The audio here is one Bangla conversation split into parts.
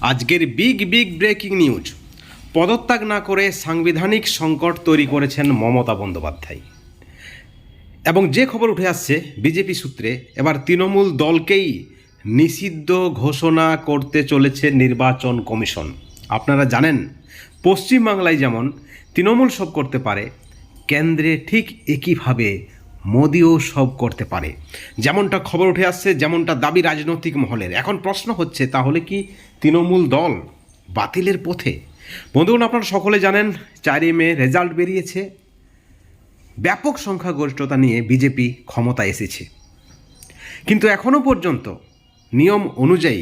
আজকের বিগ ব্রেকিং নিউজ, পদত্যাগ না করে সাংবিধানিক সংকট তৈরি করেছেন মমতা বন্দ্যোপাধ্যায়। এবং যে খবর উঠে আসছে বিজেপি সূত্রে, এবার তৃণমূল দলকেই নিষিদ্ধ ঘোষণা করতে চলেছে নির্বাচন কমিশন। আপনারা জানেন, পশ্চিমবাংলায় যেমন তৃণমূল সব করতে পারে, কেন্দ্রে ঠিক একইভাবে মোদিও সব করতে পারে। যেমনটা খবর উঠে আসছে, যেমনটা দাবি রাজনৈতিক মহলের। এখন প্রশ্ন হচ্ছে, তাহলে কি তৃণমূল দল বাতিলের পথে? বন্ধুগণ, আপনারা সকলে জানেন 4 মে রেজাল্ট বেরিয়েছে। ব্যাপক সংখ্যাগরিষ্ঠতা নিয়ে বিজেপি ক্ষমতা এসেছে, কিন্তু এখনও পর্যন্ত নিয়ম অনুযায়ী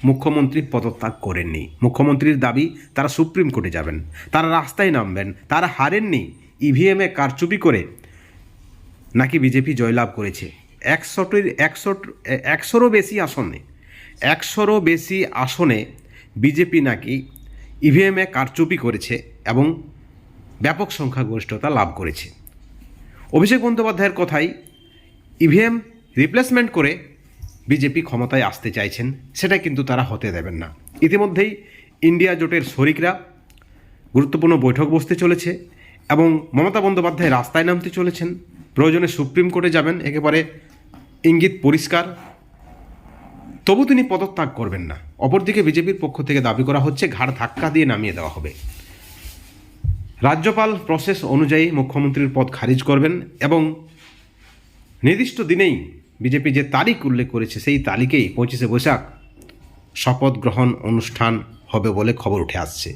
মুখ্যমন্ত্রী পদত্যাগ করেননি। মুখ্যমন্ত্রীর দাবি তারা সুপ্রিম কোর্টে যাবেন, তারা রাস্তায় নামবেন। তারা হারেননি, ইভিএমে কারচুপি করে নাকি বিজেপি জয়লাভ করেছে। 100-রও বেশি আসনে বিজেপি নাকি ইভিএমে কারচুপি করেছে এবং ব্যাপক সংখ্যাগরিষ্ঠতা লাভ করেছে। অভিষেক বন্দ্যোপাধ্যায়ের কথাই, ইভিএম রিপ্লেসমেন্ট করে বিজেপি ক্ষমতায় আসতে চাইছেন, সেটা কিন্তু তারা হতে দেবেন না। ইতিমধ্যেই ইন্ডিয়া জোটের শরিকরা গুরুত্বপূর্ণ বৈঠক বসতে চলেছে এবং মমতা বন্দ্যোপাধ্যায় রাস্তায় নামতে চলেছেন, প্রয়োজনে সুপ্রিম কোর্টে যাবেন, একেবারে ইঙ্গিত পরিষ্কার। তবু তিনি পদত্যাগ করবেন না। অপরদিকে বিজেপির পক্ষ থেকে দাবি করা হচ্ছে ঘাড় ধাক্কা দিয়ে নামিয়ে দেওয়া হবে। রাজ্যপাল প্রসেস অনুযায়ী মুখ্যমন্ত্রীর পদ খারিজ করবেন এবং নির্দিষ্ট দিনেই বিজেপি যে তারিখ উল্লেখ করেছে, সেই তারিখেই 25শে বৈশাখ শপথ গ্রহণ অনুষ্ঠান হবে বলে খবর উঠে আসছে।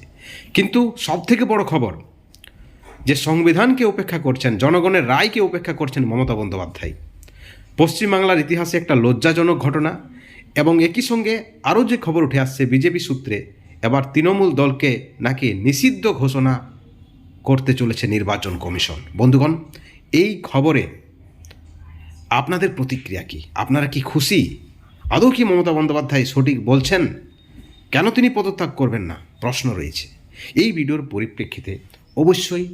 কিন্তু সবথেকে বড় খবর, যে সংবিধানকে উপেক্ষা করছেন, জনগণের রায়কে উপেক্ষা করছেন মমতা বন্দ্যোপাধ্যায়। পশ্চিমবাংলার ইতিহাসে একটা লজ্জাজনক ঘটনা। এবং একই সঙ্গে আরও যে খবর উঠে আসছে বিজেপি সূত্রে, এবার তৃণমূল দলকে নাকি নিষিদ্ধ ঘোষণা করতে চলেছে নির্বাচন কমিশন। বন্ধুগণ, এই খবরে আপনাদের প্রতিক্রিয়া কি? আপনারা কি খুশি? আদৌ কি মমতা বন্দ্যোপাধ্যায় সঠিক বলছেন? কেন তিনি পদত্যাগ করবেন না? প্রশ্ন রয়েছে। এই ভিডিওর পরিপ্রেক্ষিতে অবশ্যই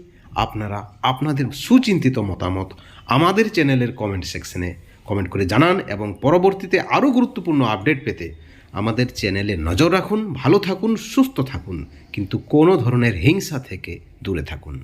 আপনারা আপনাদের সুচিন্তিত মতামত আমাদের চ্যানেলের কমেন্ট সেকশনে কমেন্ট করে জানান এবং পরবর্তীতে আরও গুরুত্বপূর্ণ আপডেট পেতে আমাদের চ্যানেলে নজর রাখুন। ভালো থাকুন, সুস্থ থাকুন, কিন্তু কোনো ধরনের হিংসা থেকে দূরে থাকুন।